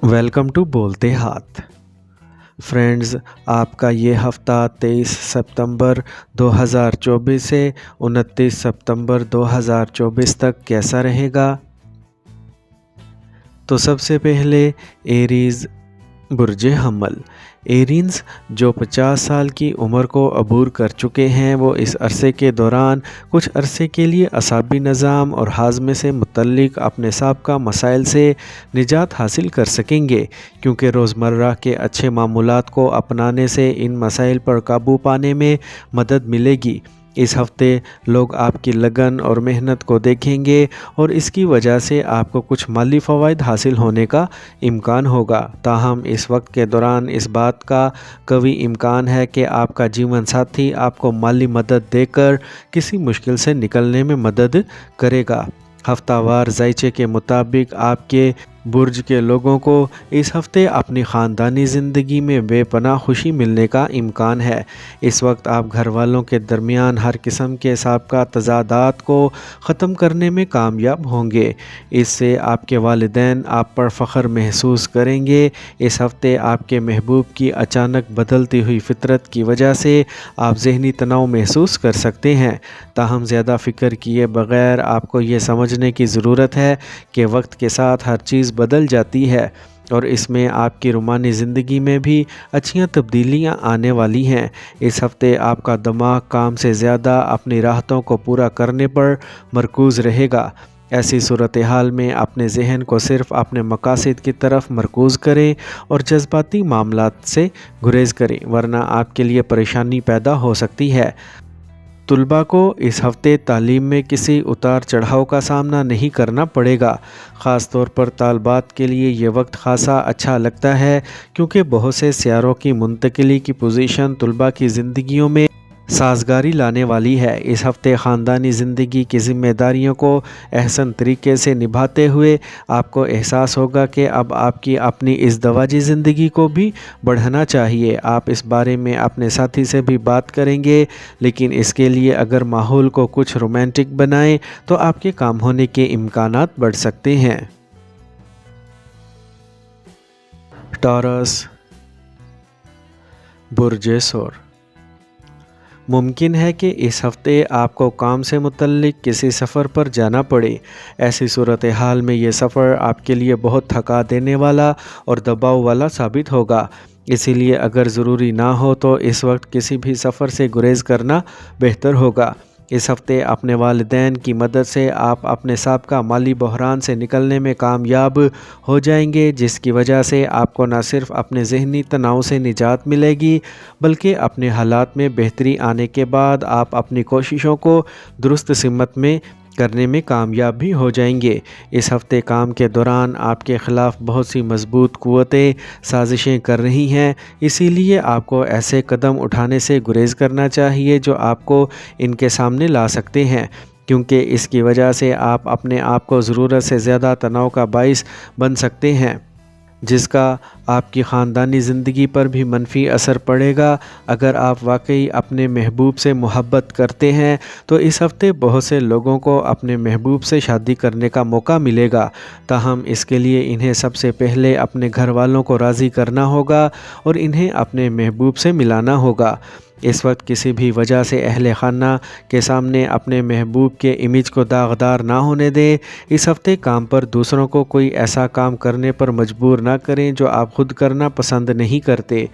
Welcome to بولتے ہاتھ friends, آپ کا یہ ہفتہ 23 ستمبر 2024 سے 29 ستمبر 2024 تک کیسا رہے گا؟ تو سب سے پہلے ایریز برج حمل۔ ایرینز جو 50 سال کی عمر کو عبور کر چکے ہیں، وہ اس عرصے کے دوران کچھ عرصے کے لیے اعصابی نظام اور ہاضمے سے متعلق اپنے سابقہ مسائل سے نجات حاصل کر سکیں گے، کیونکہ روزمرہ کے اچھے معمولات کو اپنانے سے ان مسائل پر قابو پانے میں مدد ملے گی۔ اس ہفتے لوگ آپ کی لگن اور محنت کو دیکھیں گے اور اس کی وجہ سے آپ کو کچھ مالی فوائد حاصل ہونے کا امکان ہوگا۔ تاہم اس وقت کے دوران اس بات کا قوی امکان ہے کہ آپ کا جیون ساتھی آپ کو مالی مدد دے کر کسی مشکل سے نکلنے میں مدد کرے گا۔ ہفتہ وار ذائچے کے مطابق آپ کے برج کے لوگوں کو اس ہفتے اپنی خاندانی زندگی میں بے پناہ خوشی ملنے کا امکان ہے۔ اس وقت آپ گھر والوں کے درمیان ہر قسم کے سابقہ تضادات کو ختم کرنے میں کامیاب ہوں گے۔ اس سے آپ کے والدین آپ پر فخر محسوس کریں گے۔ اس ہفتے آپ کے محبوب کی اچانک بدلتی ہوئی فطرت کی وجہ سے آپ ذہنی تناؤ محسوس کر سکتے ہیں۔ تاہم زیادہ فکر کیے بغیر آپ کو یہ سمجھنے کی ضرورت ہے کہ وقت کے ساتھ ہر چیز بدل جاتی ہے اور اس میں آپ کی روحانی زندگی میں بھی اچھیاں تبدیلیاں آنے والی ہیں۔ اس ہفتے آپ کا دماغ کام سے زیادہ اپنی راحتوں کو پورا کرنے پر مرکوز رہے گا۔ ایسی صورتحال میں اپنے ذہن کو صرف اپنے مقاصد کی طرف مرکوز کریں اور جذباتی معاملات سے گریز کریں، ورنہ آپ کے لیے پریشانی پیدا ہو سکتی ہے۔ طلباء کو اس ہفتے تعلیم میں کسی اتار چڑھاؤ کا سامنا نہیں کرنا پڑے گا۔ خاص طور پر طالبات کے لیے یہ وقت خاصا اچھا لگتا ہے، کیونکہ بہت سے سیاروں کی منتقلی کی پوزیشن طلباء کی زندگیوں میں سازگاری لانے والی ہے۔ اس ہفتے خاندانی زندگی کی ذمہ داریوں کو احسن طریقے سے نبھاتے ہوئے آپ کو احساس ہوگا کہ اب آپ کی اپنی ازدواجی زندگی کو بھی بڑھانا چاہیے۔ آپ اس بارے میں اپنے ساتھی سے بھی بات کریں گے، لیکن اس کے لیے اگر ماحول کو کچھ رومانٹک بنائیں تو آپ کے کام ہونے کے امکانات بڑھ سکتے ہیں۔ ٹارس برج ثور۔ ممکن ہے کہ اس ہفتے آپ کو کام سے متعلق کسی سفر پر جانا پڑے۔ ایسی صورتحال میں یہ سفر آپ کے لیے بہت تھکا دینے والا اور دباؤ والا ثابت ہوگا، اسی لیے اگر ضروری نہ ہو تو اس وقت کسی بھی سفر سے گریز کرنا بہتر ہوگا۔ اس ہفتے اپنے والدین کی مدد سے آپ اپنے سابقہ مالی بحران سے نکلنے میں کامیاب ہو جائیں گے، جس کی وجہ سے آپ کو نہ صرف اپنے ذہنی تناؤ سے نجات ملے گی، بلکہ اپنے حالات میں بہتری آنے کے بعد آپ اپنی کوششوں کو درست سمت میں کرنے میں کامیاب بھی ہو جائیں گے۔ اس ہفتے کام کے دوران آپ کے خلاف بہت سی مضبوط قوتیں سازشیں کر رہی ہیں، اسی لیے آپ کو ایسے قدم اٹھانے سے گریز کرنا چاہیے جو آپ کو ان کے سامنے لا سکتے ہیں، کیونکہ اس کی وجہ سے آپ اپنے آپ کو ضرورت سے زیادہ تناؤ کا باعث بن سکتے ہیں، جس کا آپ کی خاندانی زندگی پر بھی منفی اثر پڑے گا۔ اگر آپ واقعی اپنے محبوب سے محبت کرتے ہیں تو اس ہفتے بہت سے لوگوں کو اپنے محبوب سے شادی کرنے کا موقع ملے گا، تاہم اس کے لیے انہیں سب سے پہلے اپنے گھر والوں کو راضی کرنا ہوگا اور انہیں اپنے محبوب سے ملانا ہوگا۔ اس وقت کسی بھی وجہ سے اہل خانہ کے سامنے اپنے محبوب کے امیج کو داغدار نہ ہونے دیں۔ اس ہفتے کام پر دوسروں کو کوئی ایسا کام کرنے پر مجبور نہ کریں جو آپ خود کرنا پسند نہیں کرتے،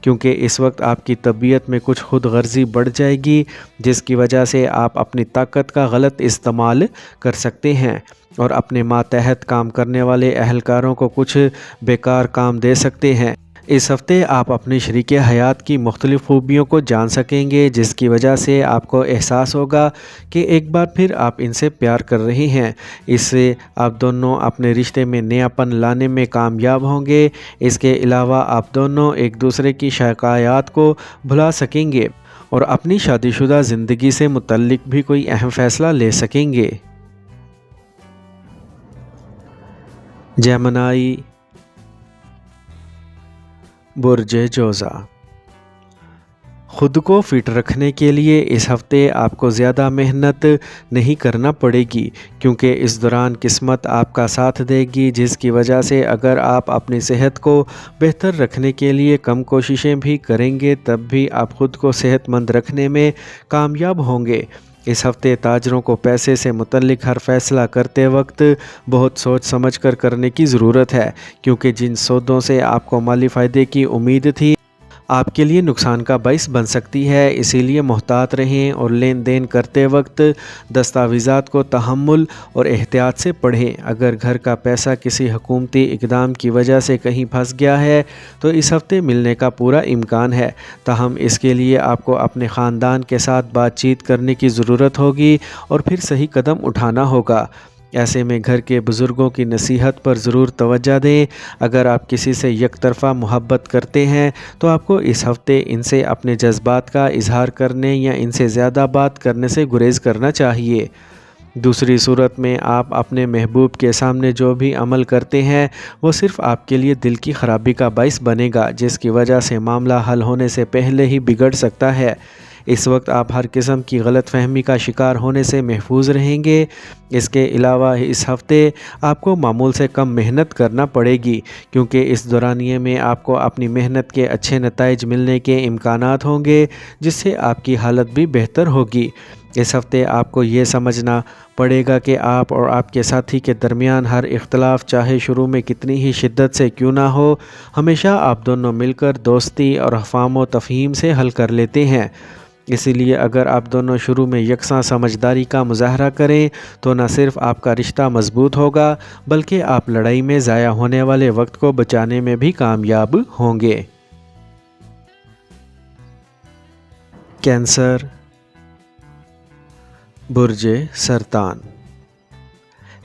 کیونکہ اس وقت آپ کی طبیعت میں کچھ خود غرضی بڑھ جائے گی، جس کی وجہ سے آپ اپنی طاقت کا غلط استعمال کر سکتے ہیں اور اپنے ماتحت کام کرنے والے اہلکاروں کو کچھ بیکار کام دے سکتے ہیں۔ اس ہفتے آپ اپنی شریک حیات کی مختلف خوبیوں کو جان سکیں گے، جس کی وجہ سے آپ کو احساس ہوگا کہ ایک بار پھر آپ ان سے پیار کر رہے ہیں۔ اس سے آپ دونوں اپنے رشتے میں نیا پن لانے میں کامیاب ہوں گے۔ اس کے علاوہ آپ دونوں ایک دوسرے کی شکایات کو بھلا سکیں گے اور اپنی شادی شدہ زندگی سے متعلق بھی کوئی اہم فیصلہ لے سکیں گے۔ جیمنائی برج جوزا۔ خود کو فٹ رکھنے کے لیے اس ہفتے آپ کو زیادہ محنت نہیں کرنا پڑے گی، کیونکہ اس دوران قسمت آپ کا ساتھ دے گی، جس کی وجہ سے اگر آپ اپنی صحت کو بہتر رکھنے کے لیے کم کوششیں بھی کریں گے تب بھی آپ خود کو صحت مند رکھنے میں کامیاب ہوں گے۔ اس ہفتے تاجروں کو پیسے سے متعلق ہر فیصلہ کرتے وقت بہت سوچ سمجھ کر کرنے کی ضرورت ہے، کیونکہ جن سودوں سے آپ کو مالی فائدے کی امید تھی آپ کے لیے نقصان کا باعث بن سکتی ہے، اسی لیے محتاط رہیں اور لین دین کرتے وقت دستاویزات کو تحمل اور احتیاط سے پڑھیں۔ اگر گھر کا پیسہ کسی حکومتی اقدام کی وجہ سے کہیں پھنس گیا ہے تو اس ہفتے ملنے کا پورا امکان ہے، تاہم اس کے لیے آپ کو اپنے خاندان کے ساتھ بات چیت کرنے کی ضرورت ہوگی اور پھر صحیح قدم اٹھانا ہوگا۔ ایسے میں گھر کے بزرگوں کی نصیحت پر ضرور توجہ دیں۔ اگر آپ کسی سے یک طرفہ محبت کرتے ہیں تو آپ کو اس ہفتے ان سے اپنے جذبات کا اظہار کرنے یا ان سے زیادہ بات کرنے سے گریز کرنا چاہیے۔ دوسری صورت میں آپ اپنے محبوب کے سامنے جو بھی عمل کرتے ہیں وہ صرف آپ کے لیے دل کی خرابی کا باعث بنے گا، جس کی وجہ سے معاملہ حل ہونے سے پہلے ہی بگڑ سکتا ہے۔ اس وقت آپ ہر قسم کی غلط فہمی کا شکار ہونے سے محفوظ رہیں گے۔ اس کے علاوہ اس ہفتے آپ کو معمول سے کم محنت کرنا پڑے گی، کیونکہ اس دورانیے میں آپ کو اپنی محنت کے اچھے نتائج ملنے کے امکانات ہوں گے، جس سے آپ کی حالت بھی بہتر ہوگی۔ اس ہفتے آپ کو یہ سمجھنا پڑے گا کہ آپ اور آپ کے ساتھی کے درمیان ہر اختلاف چاہے شروع میں کتنی ہی شدت سے کیوں نہ ہو، ہمیشہ آپ دونوں مل کر دوستی اور فہم و تفہیم سے حل کر لیتے ہیں۔ اسی لیے اگر آپ دونوں شروع میں یکساں سمجھداری کا مظاہرہ کریں تو نہ صرف آپ کا رشتہ مضبوط ہوگا بلکہ آپ لڑائی میں ضائع ہونے والے وقت کو بچانے میں بھی کامیاب ہوں گے۔ کینسر، برج سرطان۔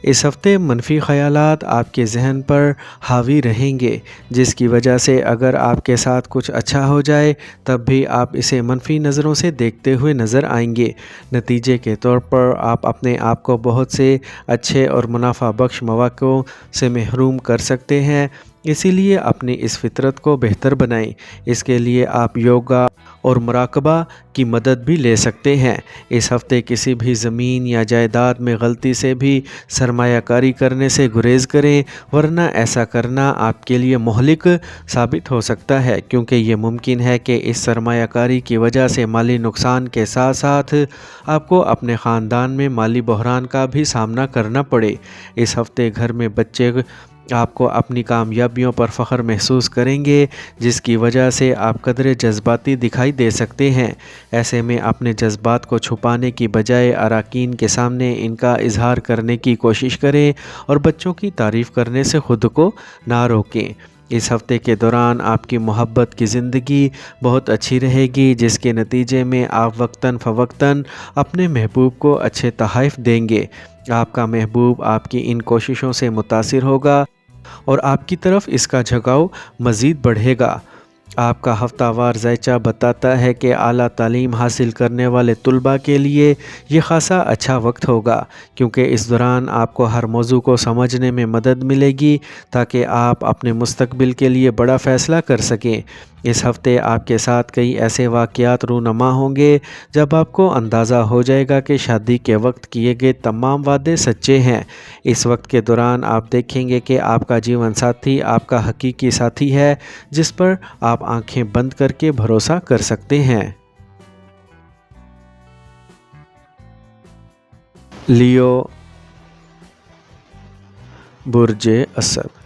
اس ہفتے منفی خیالات آپ کے ذہن پر حاوی رہیں گے، جس کی وجہ سے اگر آپ کے ساتھ کچھ اچھا ہو جائے تب بھی آپ اسے منفی نظروں سے دیکھتے ہوئے نظر آئیں گے۔ نتیجے کے طور پر آپ اپنے آپ کو بہت سے اچھے اور منافع بخش مواقعوں سے محروم کر سکتے ہیں، اسی لیے اپنی اس فطرت کو بہتر بنائیں۔ اس کے لیے آپ یوگا اور مراقبہ کی مدد بھی لے سکتے ہیں۔ اس ہفتے کسی بھی زمین یا جائیداد میں غلطی سے بھی سرمایہ کاری کرنے سے گریز کریں، ورنہ ایسا کرنا آپ کے لیے مہلک ثابت ہو سکتا ہے، کیونکہ یہ ممکن ہے کہ اس سرمایہ کاری کی وجہ سے مالی نقصان کے ساتھ ساتھ آپ کو اپنے خاندان میں مالی بحران کا بھی سامنا کرنا پڑے۔ اس ہفتے گھر میں بچے آپ کو اپنی کامیابیوں پر فخر محسوس کریں گے، جس کی وجہ سے آپ قدرے جذباتی دکھائی دے سکتے ہیں۔ ایسے میں اپنے جذبات کو چھپانے کی بجائے اراکین کے سامنے ان کا اظہار کرنے کی کوشش کریں اور بچوں کی تعریف کرنے سے خود کو نہ روکیں۔ اس ہفتے کے دوران آپ کی محبت کی زندگی بہت اچھی رہے گی، جس کے نتیجے میں آپ وقتاً فوقتاً اپنے محبوب کو اچھے تحائف دیں گے۔ آپ کا محبوب آپ کی ان کوششوں سے متاثر ہوگا اور آپ کی طرف اس کا جھکاؤ مزید بڑھے گا۔ آپ کا ہفتہ وار ذائچہ بتاتا ہے کہ اعلیٰ تعلیم حاصل کرنے والے طلباء کے لیے یہ خاصا اچھا وقت ہوگا، کیونکہ اس دوران آپ کو ہر موضوع کو سمجھنے میں مدد ملے گی تاکہ آپ اپنے مستقبل کے لیے بڑا فیصلہ کر سکیں۔ اس ہفتے آپ کے ساتھ کئی ایسے واقعات رونما ہوں گے جب آپ کو اندازہ ہو جائے گا کہ شادی کے وقت کیے گئے تمام وعدے سچے ہیں۔ اس وقت کے دوران آپ دیکھیں گے کہ آپ کا جیون ساتھی آپ کا حقیقی ساتھی ہے، جس پر آپ آنکھیں بند کر کے بھروسہ کر سکتے ہیں۔ لیو، برج اسد۔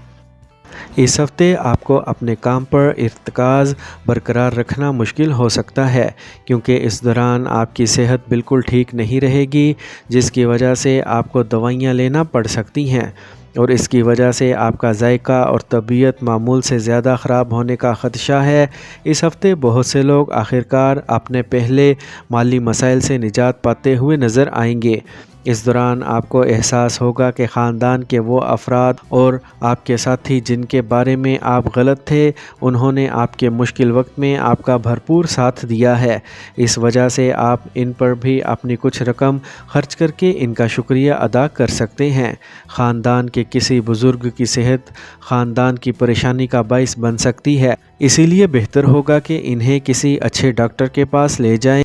اس ہفتے آپ کو اپنے کام پر ارتکاز برقرار رکھنا مشکل ہو سکتا ہے، کیونکہ اس دوران آپ کی صحت بالکل ٹھیک نہیں رہے گی، جس کی وجہ سے آپ کو دوائیاں لینا پڑ سکتی ہیں، اور اس کی وجہ سے آپ کا ذائقہ اور طبیعت معمول سے زیادہ خراب ہونے کا خدشہ ہے۔ اس ہفتے بہت سے لوگ آخرکار اپنے پہلے مالی مسائل سے نجات پاتے ہوئے نظر آئیں گے۔ اس دوران آپ کو احساس ہوگا کہ خاندان کے وہ افراد اور آپ کے ساتھی جن کے بارے میں آپ غلط تھے، انہوں نے آپ کے مشکل وقت میں آپ کا بھرپور ساتھ دیا ہے۔ اس وجہ سے آپ ان پر بھی اپنی کچھ رقم خرچ کر کے ان کا شکریہ ادا کر سکتے ہیں۔ خاندان کے کسی بزرگ کی صحت خاندان کی پریشانی کا باعث بن سکتی ہے، اسی لیے بہتر ہوگا کہ انہیں کسی اچھے ڈاکٹر کے پاس لے جائیں،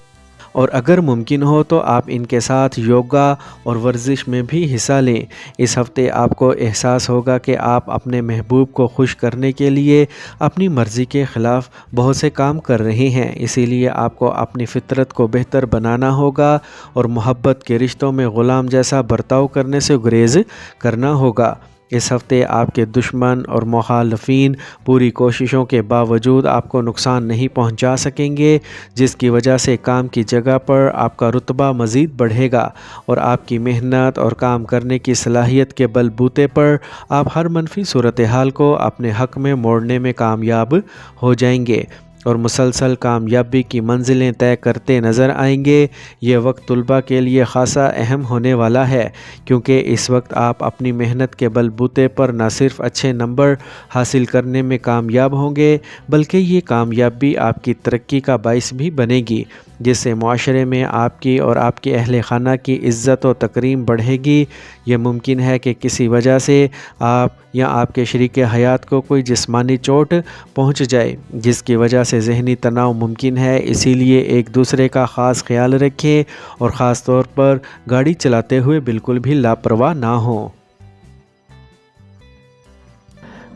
اور اگر ممکن ہو تو آپ ان کے ساتھ یوگا اور ورزش میں بھی حصہ لیں۔ اس ہفتے آپ کو احساس ہوگا کہ آپ اپنے محبوب کو خوش کرنے کے لیے اپنی مرضی کے خلاف بہت سے کام کر رہے ہیں، اسی لیے آپ کو اپنی فطرت کو بہتر بنانا ہوگا اور محبت کے رشتوں میں غلام جیسا برتاؤ کرنے سے گریز کرنا ہوگا۔ اس ہفتے آپ کے دشمن اور مخالفین پوری کوششوں کے باوجود آپ کو نقصان نہیں پہنچا سکیں گے، جس کی وجہ سے کام کی جگہ پر آپ کا رتبہ مزید بڑھے گا اور آپ کی محنت اور کام کرنے کی صلاحیت کے بل بوتے پر آپ ہر منفی صورتحال کو اپنے حق میں موڑنے میں کامیاب ہو جائیں گے اور مسلسل کامیابی کی منزلیں طے کرتے نظر آئیں گے۔ یہ وقت طلباء کے لیے خاصا اہم ہونے والا ہے، کیونکہ اس وقت آپ اپنی محنت کے بل بوتے پر نہ صرف اچھے نمبر حاصل کرنے میں کامیاب ہوں گے، بلکہ یہ کامیابی آپ کی ترقی کا باعث بھی بنے گی، جس سے معاشرے میں آپ کی اور آپ کے اہل خانہ کی عزت و تکریم بڑھے گی۔ یہ ممکن ہے کہ کسی وجہ سے آپ یا آپ کے شریک حیات کو کوئی جسمانی چوٹ پہنچ جائے، جس کی وجہ سے ذہنی تناؤ ممکن ہے، اسی لیے ایک دوسرے کا خاص خیال رکھیں اور خاص طور پر گاڑی چلاتے ہوئے بالکل بھی لاپرواہ نہ ہوں۔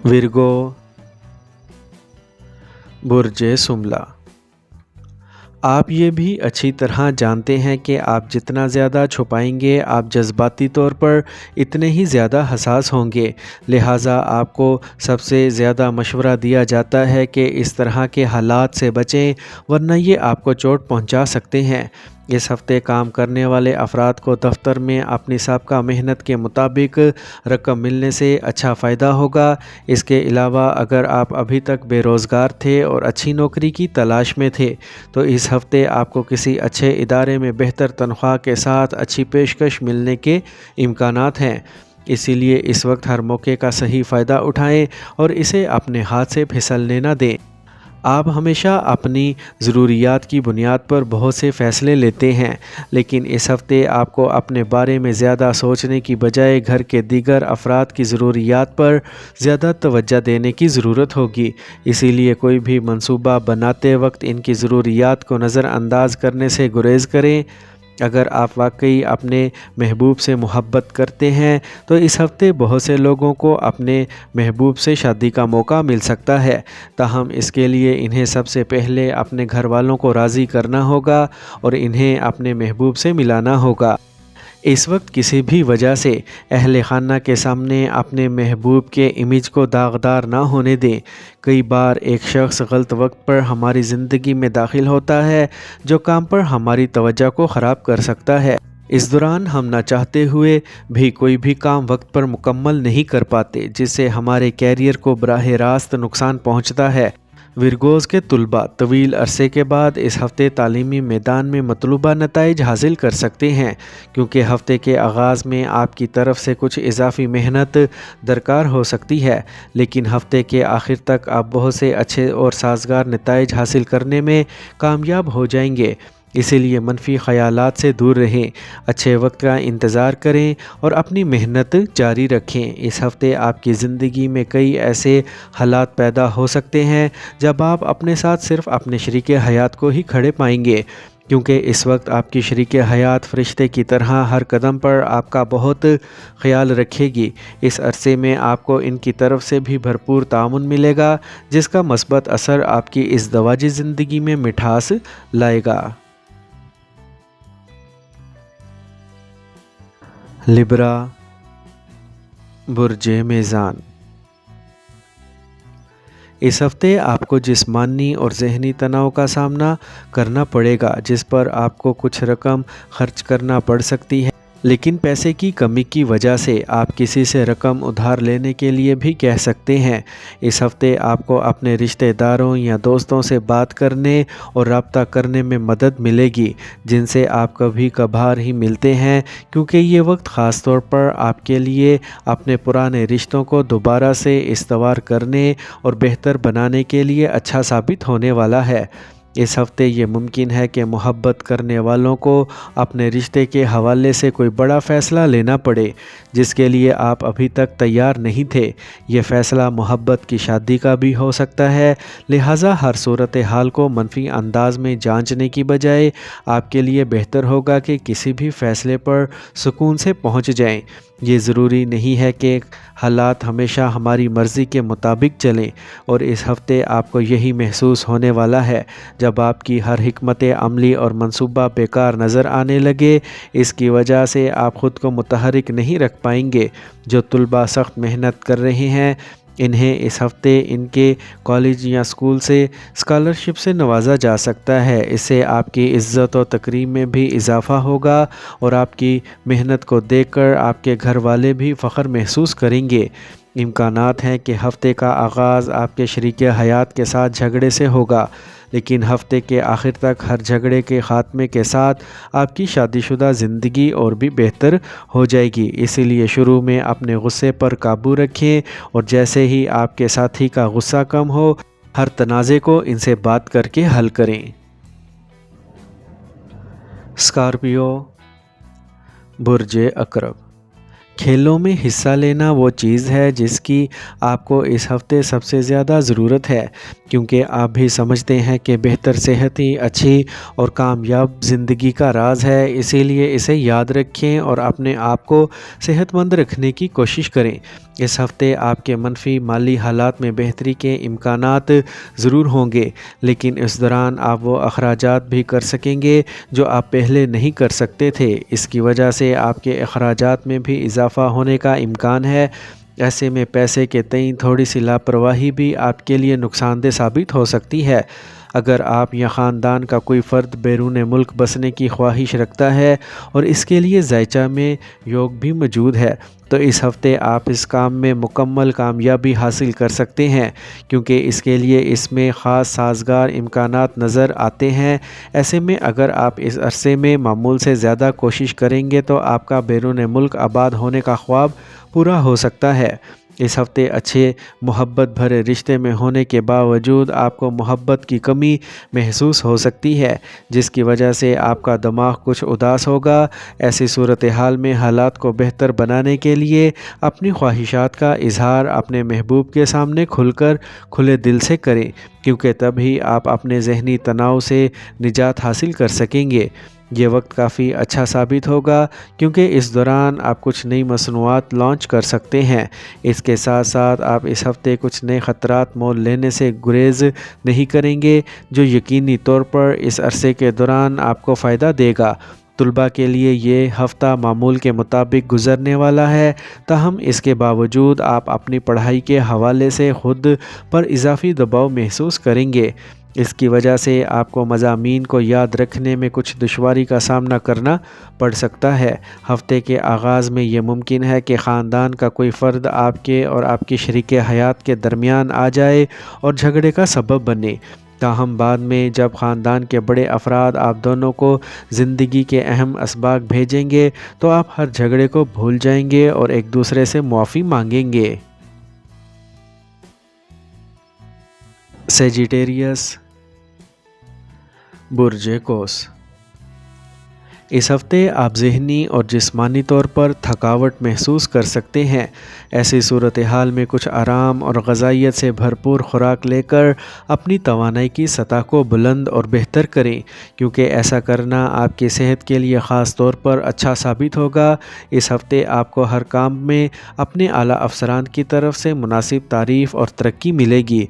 ورگو، برج سملہ۔ آپ یہ بھی اچھی طرح جانتے ہیں کہ آپ جتنا زیادہ چھپائیں گے، آپ جذباتی طور پر اتنے ہی زیادہ حساس ہوں گے، لہٰذا آپ کو سب سے زیادہ مشورہ دیا جاتا ہے کہ اس طرح کے حالات سے بچیں، ورنہ یہ آپ کو چوٹ پہنچا سکتے ہیں۔ اس ہفتے کام کرنے والے افراد کو دفتر میں اپنی سابقہ محنت کے مطابق رقم ملنے سے اچھا فائدہ ہوگا۔ اس کے علاوہ اگر آپ ابھی تک بے روزگار تھے اور اچھی نوکری کی تلاش میں تھے تو اس ہفتے آپ کو کسی اچھے ادارے میں بہتر تنخواہ کے ساتھ اچھی پیشکش ملنے کے امکانات ہیں، اسی لیے اس وقت ہر موقع کا صحیح فائدہ اٹھائیں اور اسے اپنے ہاتھ سے پھسلنے نہ دیں۔ آپ ہمیشہ اپنی ضروریات کی بنیاد پر بہت سے فیصلے لیتے ہیں، لیکن اس ہفتے آپ کو اپنے بارے میں زیادہ سوچنے کی بجائے گھر کے دیگر افراد کی ضروریات پر زیادہ توجہ دینے کی ضرورت ہوگی، اسی لیے کوئی بھی منصوبہ بناتے وقت ان کی ضروریات کو نظر انداز کرنے سے گریز کریں۔ اگر آپ واقعی اپنے محبوب سے محبت کرتے ہیں تو اس ہفتے بہت سے لوگوں کو اپنے محبوب سے شادی کا موقع مل سکتا ہے، تاہم اس کے لیے انہیں سب سے پہلے اپنے گھر والوں کو راضی کرنا ہوگا اور انہیں اپنے محبوب سے ملانا ہوگا۔ اس وقت کسی بھی وجہ سے اہل خانہ کے سامنے اپنے محبوب کے امیج کو داغدار نہ ہونے دیں۔ کئی بار ایک شخص غلط وقت پر ہماری زندگی میں داخل ہوتا ہے جو کام پر ہماری توجہ کو خراب کر سکتا ہے۔ اس دوران ہم نہ چاہتے ہوئے بھی کوئی بھی کام وقت پر مکمل نہیں کر پاتے، جس سے ہمارے کیریئر کو براہ راست نقصان پہنچتا ہے۔ ورگوز کے طلباء طویل عرصے کے بعد اس ہفتے تعلیمی میدان میں مطلوبہ نتائج حاصل کر سکتے ہیں، کیونکہ ہفتے کے آغاز میں آپ کی طرف سے کچھ اضافی محنت درکار ہو سکتی ہے، لیکن ہفتے کے آخر تک آپ بہت سے اچھے اور سازگار نتائج حاصل کرنے میں کامیاب ہو جائیں گے۔ اسی لیے منفی خیالات سے دور رہیں، اچھے وقت کا انتظار کریں اور اپنی محنت جاری رکھیں۔ اس ہفتے آپ کی زندگی میں کئی ایسے حالات پیدا ہو سکتے ہیں جب آپ اپنے ساتھ صرف اپنے شریک حیات کو ہی کھڑے پائیں گے، کیونکہ اس وقت آپ کی شریک حیات فرشتے کی طرح ہر قدم پر آپ کا بہت خیال رکھے گی۔ اس عرصے میں آپ کو ان کی طرف سے بھی بھرپور تعاون ملے گا، جس کا مثبت اثر آپ کی اس دواجی زندگی میں مٹھاس لائے گا۔ لبرا، برج میزان۔ اس ہفتے آپ کو جسمانی اور ذہنی تناؤ کا سامنا کرنا پڑے گا، جس پر آپ کو کچھ رقم خرچ کرنا پڑ سکتی ہے۔ لیکن پیسے کی کمی کی وجہ سے آپ کسی سے رقم ادھار لینے کے لیے بھی کہہ سکتے ہیں۔ اس ہفتے آپ کو اپنے رشتہ داروں یا دوستوں سے بات کرنے اور رابطہ کرنے میں مدد ملے گی، جن سے آپ کبھی کبھار ہی ملتے ہیں، کیونکہ یہ وقت خاص طور پر آپ کے لیے اپنے پرانے رشتوں کو دوبارہ سے استوار کرنے اور بہتر بنانے کے لیے اچھا ثابت ہونے والا ہے۔ اس ہفتے یہ ممکن ہے کہ محبت کرنے والوں کو اپنے رشتے کے حوالے سے کوئی بڑا فیصلہ لینا پڑے جس کے لیے آپ ابھی تک تیار نہیں تھے۔ یہ فیصلہ محبت کی شادی کا بھی ہو سکتا ہے، لہٰذا ہر صورتحال کو منفی انداز میں جانچنے کی بجائے آپ کے لیے بہتر ہوگا کہ کسی بھی فیصلے پر سکون سے پہنچ جائیں۔ یہ ضروری نہیں ہے کہ حالات ہمیشہ ہماری مرضی کے مطابق چلیں، اور اس ہفتے آپ کو یہی محسوس ہونے والا ہے جب آپ کی ہر حکمت عملی اور منصوبہ بیکار نظر آنے لگے۔ اس کی وجہ سے آپ خود کو متحرک نہیں رکھ پائیں گے۔ جو طلباء سخت محنت کر رہے ہیں، انہیں اس ہفتے ان کے کالج یا اسکول سے اسکالرشپ سے نوازا جا سکتا ہے۔ اس سے آپ کی عزت و تکریم میں بھی اضافہ ہوگا اور آپ کی محنت کو دیکھ کر آپ کے گھر والے بھی فخر محسوس کریں گے۔ امکانات ہیں کہ ہفتے کا آغاز آپ کے شریک حیات کے ساتھ جھگڑے سے ہوگا، لیکن ہفتے کے آخر تک ہر جھگڑے کے خاتمے کے ساتھ آپ کی شادی شدہ زندگی اور بھی بہتر ہو جائے گی۔ اسی لیے شروع میں اپنے غصے پر قابو رکھیں، اور جیسے ہی آپ کے ساتھی کا غصہ کم ہو، ہر تنازع کو ان سے بات کر کے حل کریں۔ اسکارپیو، برج عقرب۔ کھیلوں میں حصہ لینا وہ چیز ہے جس کی آپ کو اس ہفتے سب سے زیادہ ضرورت ہے، کیونکہ آپ بھی سمجھتے ہیں کہ بہتر صحت ہی اچھی اور کامیاب زندگی کا راز ہے۔ اسی لیے اسے یاد رکھیں اور اپنے آپ کو صحت مند رکھنے کی کوشش کریں۔ اس ہفتے آپ کے منفی مالی حالات میں بہتری کے امکانات ضرور ہوں گے، لیکن اس دوران آپ وہ اخراجات بھی کر سکیں گے جو آپ پہلے نہیں کر سکتے تھے۔ اس کی وجہ سے آپ کے اخراجات میں بھی اضافہ ہونے کا امکان ہے۔ ایسے میں پیسے کے تئیں تھوڑی سی لاپرواہی بھی آپ کے لیے نقصان دہ ثابت ہو سکتی ہے۔ اگر آپ یا خاندان کا کوئی فرد بیرون ملک بسنے کی خواہش رکھتا ہے اور اس کے لیے ذائچہ میں یوگ بھی موجود ہے، تو اس ہفتے آپ اس کام میں مکمل کامیابی حاصل کر سکتے ہیں، کیونکہ اس کے لیے اس میں خاص سازگار امکانات نظر آتے ہیں۔ ایسے میں اگر آپ اس عرصے میں معمول سے زیادہ کوشش کریں گے تو آپ کا بیرون ملک آباد ہونے کا خواب پورا ہو سکتا ہے۔ اس ہفتے اچھے محبت بھرے رشتے میں ہونے کے باوجود آپ کو محبت کی کمی محسوس ہو سکتی ہے، جس کی وجہ سے آپ کا دماغ کچھ اداس ہوگا۔ ایسی صورتحال میں حالات کو بہتر بنانے کے لیے اپنی خواہشات کا اظہار اپنے محبوب کے سامنے کھل کر کھلے دل سے کریں، کیونکہ تب ہی آپ اپنے ذہنی تناؤ سے نجات حاصل کر سکیں گے۔ یہ وقت کافی اچھا ثابت ہوگا، کیونکہ اس دوران آپ کچھ نئی مصنوعات لانچ کر سکتے ہیں۔ اس کے ساتھ ساتھ آپ اس ہفتے کچھ نئے خطرات مول لینے سے گریز نہیں کریں گے، جو یقینی طور پر اس عرصے کے دوران آپ کو فائدہ دے گا۔ طلباء کے لیے یہ ہفتہ معمول کے مطابق گزرنے والا ہے، تاہم اس کے باوجود آپ اپنی پڑھائی کے حوالے سے خود پر اضافی دباؤ محسوس کریں گے۔ اس کی وجہ سے آپ کو مضامین کو یاد رکھنے میں کچھ دشواری کا سامنا کرنا پڑ سکتا ہے۔ ہفتے کے آغاز میں یہ ممکن ہے کہ خاندان کا کوئی فرد آپ کے اور آپ کی شریک حیات کے درمیان آ جائے اور جھگڑے کا سبب بنے۔ تاہم بعد میں جب خاندان کے بڑے افراد آپ دونوں کو زندگی کے اہم اسباق بھیجیں گے تو آپ ہر جھگڑے کو بھول جائیں گے اور ایک دوسرے سے معافی مانگیں گے۔ سیجیٹیریس، برج قوس۔ اس ہفتے آپ ذہنی اور جسمانی طور پر تھکاوٹ محسوس کر سکتے ہیں۔ ایسی صورتحال میں کچھ آرام اور غذائیت سے بھرپور خوراک لے کر اپنی توانائی کی سطح کو بلند اور بہتر کریں، کیونکہ ایسا کرنا آپ کی صحت کے لیے خاص طور پر اچھا ثابت ہوگا۔ اس ہفتے آپ کو ہر کام میں اپنے اعلیٰ افسران کی طرف سے مناسب تعریف اور ترقی ملے گی۔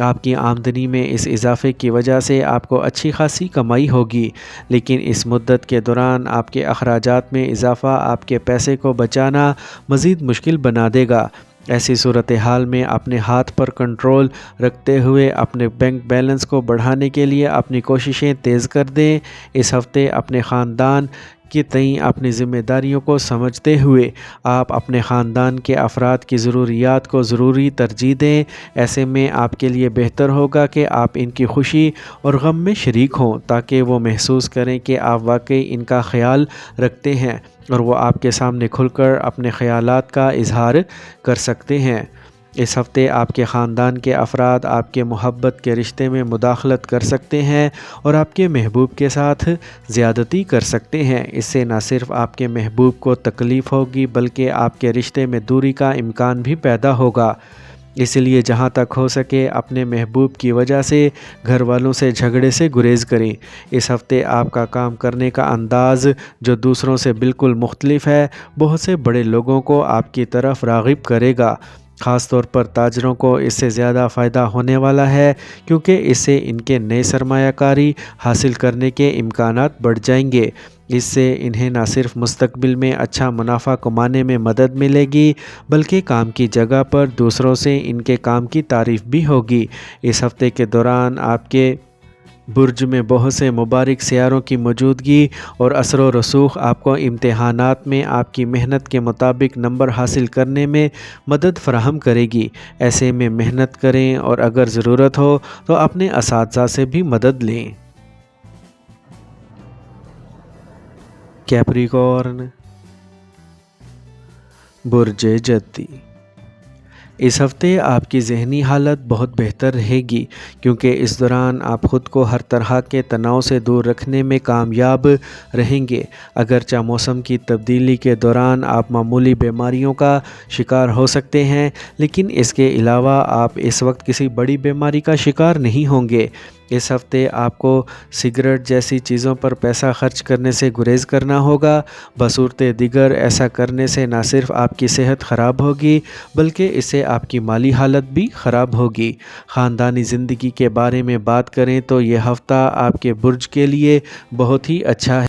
آپ کی آمدنی میں اس اضافے کی وجہ سے آپ کو اچھی خاصی کمائی ہوگی، لیکن اس مدت کے دوران آپ کے اخراجات میں اضافہ آپ کے پیسے کو بچانا مزید مشکل بنا دے گا۔ ایسی صورتحال میں اپنے ہاتھ پر کنٹرول رکھتے ہوئے اپنے بینک بیلنس کو بڑھانے کے لیے اپنی کوششیں تیز کر دیں۔ اس ہفتے اپنے خاندان کے تئیں اپنی ذمہ داریوں کو سمجھتے ہوئے آپ اپنے خاندان کے افراد کی ضروریات کو ضروری ترجیح دیں۔ ایسے میں آپ کے لیے بہتر ہوگا کہ آپ ان کی خوشی اور غم میں شریک ہوں، تاکہ وہ محسوس کریں کہ آپ واقعی ان کا خیال رکھتے ہیں اور وہ آپ کے سامنے کھل کر اپنے خیالات کا اظہار کر سکتے ہیں۔ اس ہفتے آپ کے خاندان کے افراد آپ کے محبت کے رشتے میں مداخلت کر سکتے ہیں اور آپ کے محبوب کے ساتھ زیادتی کر سکتے ہیں۔ اس سے نہ صرف آپ کے محبوب کو تکلیف ہوگی بلکہ آپ کے رشتے میں دوری کا امکان بھی پیدا ہوگا۔ اس لیے جہاں تک ہو سکے اپنے محبوب کی وجہ سے گھر والوں سے جھگڑے سے گریز کریں۔ اس ہفتے آپ کا کام کرنے کا انداز جو دوسروں سے بالکل مختلف ہے، بہت سے بڑے لوگوں کو آپ کی طرف راغب کرے گا۔ خاص طور پر تاجروں کو اس سے زیادہ فائدہ ہونے والا ہے، کیونکہ اس سے ان کے نئے سرمایہ کاری حاصل کرنے کے امکانات بڑھ جائیں گے۔ اس سے انہیں نہ صرف مستقبل میں اچھا منافع کمانے میں مدد ملے گی بلکہ کام کی جگہ پر دوسروں سے ان کے کام کی تعریف بھی ہوگی۔ اس ہفتے کے دوران آپ کے برج میں بہت سے مبارک سیاروں کی موجودگی اور اثر و رسوخ آپ کو امتحانات میں آپ کی محنت کے مطابق نمبر حاصل کرنے میں مدد فراہم کرے گی۔ ایسے میں محنت کریں اور اگر ضرورت ہو تو اپنے اساتذہ سے بھی مدد لیں۔ کیپریکارن، برج جدی۔ اس ہفتے آپ کی ذہنی حالت بہت بہتر رہے گی، کیونکہ اس دوران آپ خود کو ہر طرح کے تناؤ سے دور رکھنے میں کامیاب رہیں گے۔ اگرچہ موسم کی تبدیلی کے دوران آپ معمولی بیماریوں کا شکار ہو سکتے ہیں، لیکن اس کے علاوہ آپ اس وقت کسی بڑی بیماری کا شکار نہیں ہوں گے۔ اس ہفتے آپ کو سگریٹ جیسی چیزوں پر پیسہ خرچ کرنے سے گریز کرنا ہوگا۔ بصورت دیگر ایسا کرنے سے نہ صرف آپ کی صحت خراب ہوگی بلکہ اس سے آپ کی مالی حالت بھی خراب ہوگی۔ خاندانی زندگی کے بارے میں بات کریں تو یہ ہفتہ آپ کے برج کے لیے بہت ہی اچھا ہے،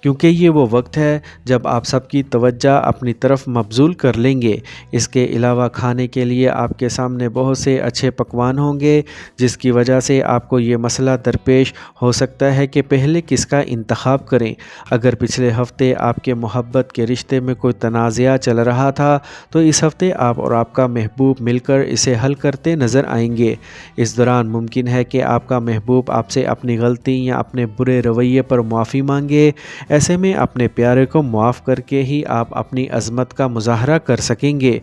کیونکہ یہ وہ وقت ہے جب آپ سب کی توجہ اپنی طرف مبذول کر لیں گے۔ اس کے علاوہ کھانے کے لیے آپ کے سامنے بہت سے اچھے پکوان ہوں گے، جس کی وجہ سے آپ کو یہ مسئلہ درپیش ہو سکتا ہے کہ پہلے کس کا انتخاب کریں۔ اگر پچھلے ہفتے آپ کے محبت کے رشتے میں کوئی تنازعہ چل رہا تھا تو اس ہفتے آپ اور آپ کا محبوب مل کر اسے حل کرتے نظر آئیں گے۔ اس دوران ممکن ہے کہ آپ کا محبوب آپ سے اپنی غلطی یا اپنے برے رویے پر معافی مانگے۔ ایسے میں اپنے پیارے کو معاف کر کے ہی آپ اپنی عظمت کا مظاہرہ کر سکیں گے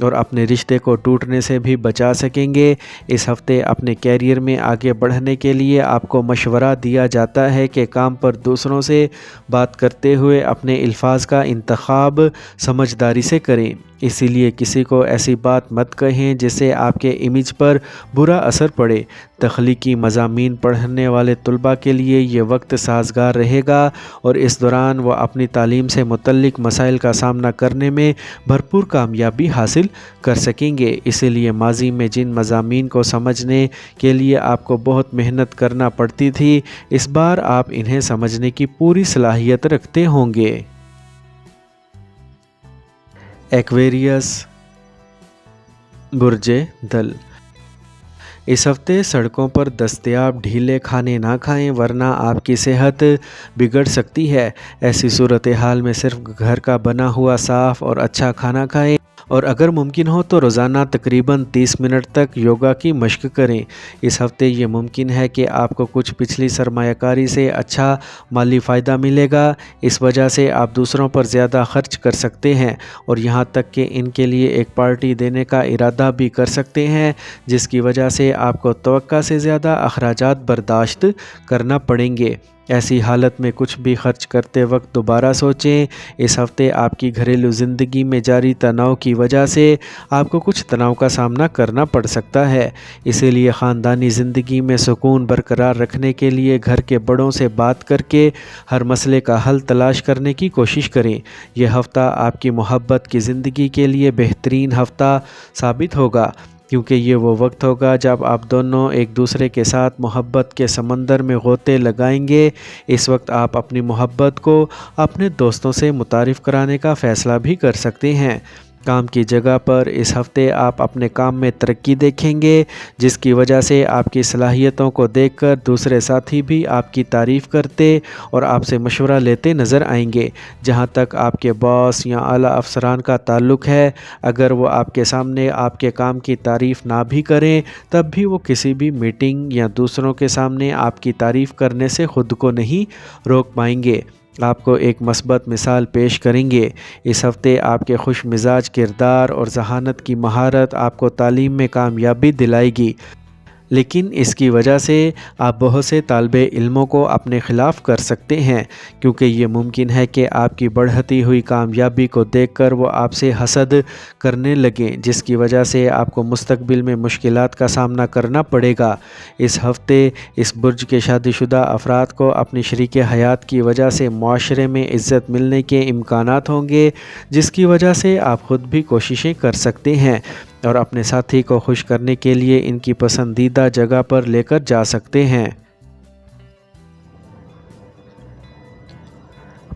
اور اپنے رشتے کو ٹوٹنے سے بھی بچا سکیں گے۔ اس ہفتے اپنے کیریئر میں آگے بڑھنے کے لیے آپ کو مشورہ دیا جاتا ہے کہ کام پر دوسروں سے بات کرتے ہوئے اپنے الفاظ کا انتخاب سمجھداری سے کریں۔ اسی لیے کسی کو ایسی بات مت کہیں جس سے آپ کے امیج پر برا اثر پڑے۔ تخلیقی مضامین پڑھنے والے طلباء کے لیے یہ وقت سازگار رہے گا اور اس دوران وہ اپنی تعلیم سے متعلق مسائل کا سامنا کرنے میں بھرپور کامیابی حاصل کر سکیں گے۔ اسی لیے ماضی میں جن مضامین کو سمجھنے کے لیے آپ کو بہت محنت کرنا پڑتی تھی، اس بار آپ انہیں سمجھنے کی پوری صلاحیت رکھتے ہوں گے۔ ایکویریس، برج دل۔ اس ہفتے سڑکوں پر دستیاب ڈھیلے کھانے نہ کھائیں ورنہ آپ کی صحت بگڑ سکتی ہے۔ ایسی صورتحال میں صرف گھر کا بنا ہوا صاف اور اچھا کھانا کھائیں اور اگر ممکن ہو تو روزانہ تقریباً 30 منٹ تک یوگا کی مشق کریں۔ اس ہفتے یہ ممکن ہے کہ آپ کو کچھ پچھلی سرمایہ کاری سے اچھا مالی فائدہ ملے گا۔ اس وجہ سے آپ دوسروں پر زیادہ خرچ کر سکتے ہیں اور یہاں تک کہ ان کے لیے ایک پارٹی دینے کا ارادہ بھی کر سکتے ہیں، جس کی وجہ سے آپ کو توقع سے زیادہ اخراجات برداشت کرنا پڑیں گے۔ ایسی حالت میں کچھ بھی خرچ کرتے وقت دوبارہ سوچیں۔ اس ہفتے آپ کی گھریلو زندگی میں جاری تناؤ کی وجہ سے آپ کو کچھ تناؤ کا سامنا کرنا پڑ سکتا ہے، اسی لیے خاندانی زندگی میں سکون برقرار رکھنے کے لیے گھر کے بڑوں سے بات کر کے ہر مسئلے کا حل تلاش کرنے کی کوشش کریں۔ یہ ہفتہ آپ کی محبت کی زندگی کے لیے بہترین ہفتہ ثابت ہوگا، کیونکہ یہ وہ وقت ہوگا جب آپ دونوں ایک دوسرے کے ساتھ محبت کے سمندر میں غوطے لگائیں گے۔ اس وقت آپ اپنی محبت کو اپنے دوستوں سے متعارف کرانے کا فیصلہ بھی کر سکتے ہیں۔ کام کی جگہ پر اس ہفتے آپ اپنے کام میں ترقی دیکھیں گے، جس کی وجہ سے آپ کی صلاحیتوں کو دیکھ کر دوسرے ساتھی بھی آپ کی تعریف کرتے اور آپ سے مشورہ لیتے نظر آئیں گے۔ جہاں تک آپ کے باس یا اعلیٰ افسران کا تعلق ہے، اگر وہ آپ کے سامنے آپ کے کام کی تعریف نہ بھی کریں، تب بھی وہ کسی بھی میٹنگ یا دوسروں کے سامنے آپ کی تعریف کرنے سے خود کو نہیں روک پائیں گے۔ آپ کو ایک مثبت مثال پیش کریں گے۔ اس ہفتے آپ کے خوش مزاج کردار اور ذہانت کی مہارت آپ کو تعلیم میں کامیابی دلائے گی، لیکن اس کی وجہ سے آپ بہت سے طالب علموں کو اپنے خلاف کر سکتے ہیں، کیونکہ یہ ممکن ہے کہ آپ کی بڑھتی ہوئی کامیابی کو دیکھ کر وہ آپ سے حسد کرنے لگیں، جس کی وجہ سے آپ کو مستقبل میں مشکلات کا سامنا کرنا پڑے گا۔ اس ہفتے اس برج کے شادی شدہ افراد کو اپنی شریک حیات کی وجہ سے معاشرے میں عزت ملنے کے امکانات ہوں گے، جس کی وجہ سے آپ خود بھی کوششیں کر سکتے ہیں اور اپنے ساتھی کو خوش کرنے کے لیے ان کی پسندیدہ جگہ پر لے کر جا سکتے ہیں۔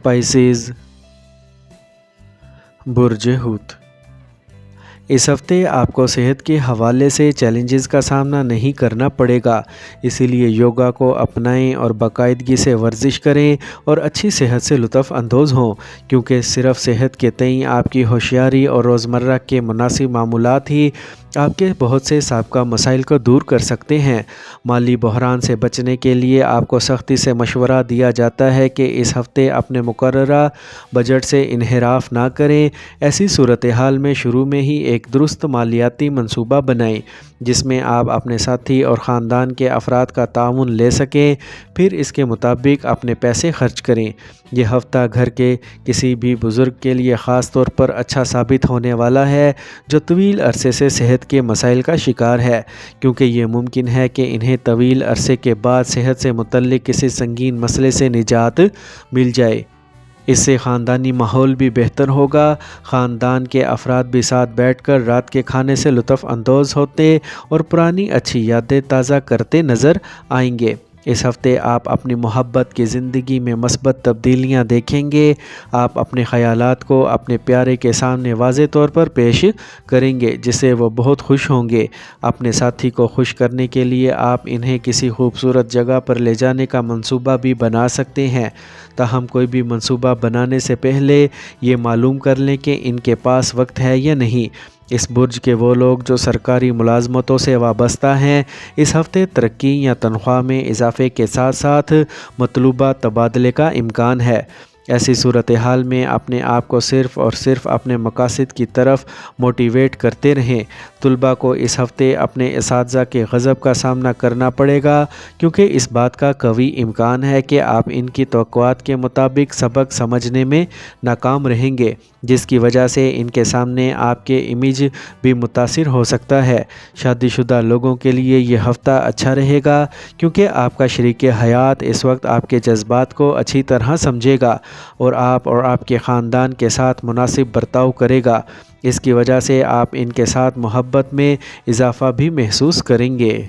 پائسیز، برج حوت۔ اس ہفتے آپ کو صحت کے حوالے سے چیلنجز کا سامنا نہیں کرنا پڑے گا، اسی لیے یوگا کو اپنائیں اور باقاعدگی سے ورزش کریں اور اچھی صحت سے لطف اندوز ہوں، کیونکہ صرف صحت کے تئیں آپ کی ہوشیاری اور روزمرہ کے مناسب معمولات ہی آپ کے بہت سے سابقہ مسائل کو دور کر سکتے ہیں۔ مالی بحران سے بچنے کے لیے آپ کو سختی سے مشورہ دیا جاتا ہے کہ اس ہفتے اپنے مقررہ بجٹ سے انحراف نہ کریں۔ ایسی صورتحال میں شروع میں ہی ایک درست مالیاتی منصوبہ بنائیں، جس میں آپ اپنے ساتھی اور خاندان کے افراد کا تعاون لے سکیں، پھر اس کے مطابق اپنے پیسے خرچ کریں۔ یہ ہفتہ گھر کے کسی بھی بزرگ کے لیے خاص طور پر اچھا ثابت ہونے والا ہے، جو طویل عرصے سے صحت کے مسائل کا شکار ہے، کیونکہ یہ ممکن ہے کہ انہیں طویل عرصے کے بعد صحت سے متعلق کسی سنگین مسئلے سے نجات مل جائے۔ اس سے خاندانی ماحول بھی بہتر ہوگا، خاندان کے افراد بھی ساتھ بیٹھ کر رات کے کھانے سے لطف اندوز ہوتے اور پرانی اچھی یادیں تازہ کرتے نظر آئیں گے۔ اس ہفتے آپ اپنی محبت کی زندگی میں مثبت تبدیلیاں دیکھیں گے۔ آپ اپنے خیالات کو اپنے پیارے کے سامنے واضح طور پر پیش کریں گے، جس سے وہ بہت خوش ہوں گے۔ اپنے ساتھی کو خوش کرنے کے لیے آپ انہیں کسی خوبصورت جگہ پر لے جانے کا منصوبہ بھی بنا سکتے ہیں، تاہم کوئی بھی منصوبہ بنانے سے پہلے یہ معلوم کر لیں کہ ان کے پاس وقت ہے یا نہیں۔ اس برج کے وہ لوگ جو سرکاری ملازمتوں سے وابستہ ہیں، اس ہفتے ترقی یا تنخواہ میں اضافے کے ساتھ ساتھ مطلوبہ تبادلے کا امکان ہے۔ ایسی صورتحال میں اپنے آپ کو صرف اور صرف اپنے مقاصد کی طرف موٹیویٹ کرتے رہیں۔ طلباء کو اس ہفتے اپنے اساتذہ کے غضب کا سامنا کرنا پڑے گا، کیونکہ اس بات کا قوی امکان ہے کہ آپ ان کی توقعات کے مطابق سبق سمجھنے میں ناکام رہیں گے، جس کی وجہ سے ان کے سامنے آپ کے امیج بھی متاثر ہو سکتا ہے۔ شادی شدہ لوگوں کے لیے یہ ہفتہ اچھا رہے گا، کیونکہ آپ کا شریک حیات اس وقت آپ کے جذبات کو اچھی طرح سمجھے گا اور آپ کے خاندان کے ساتھ مناسب برتاؤ کرے گا۔ اس کی وجہ سے آپ ان کے ساتھ محبت میں اضافہ بھی محسوس کریں گے۔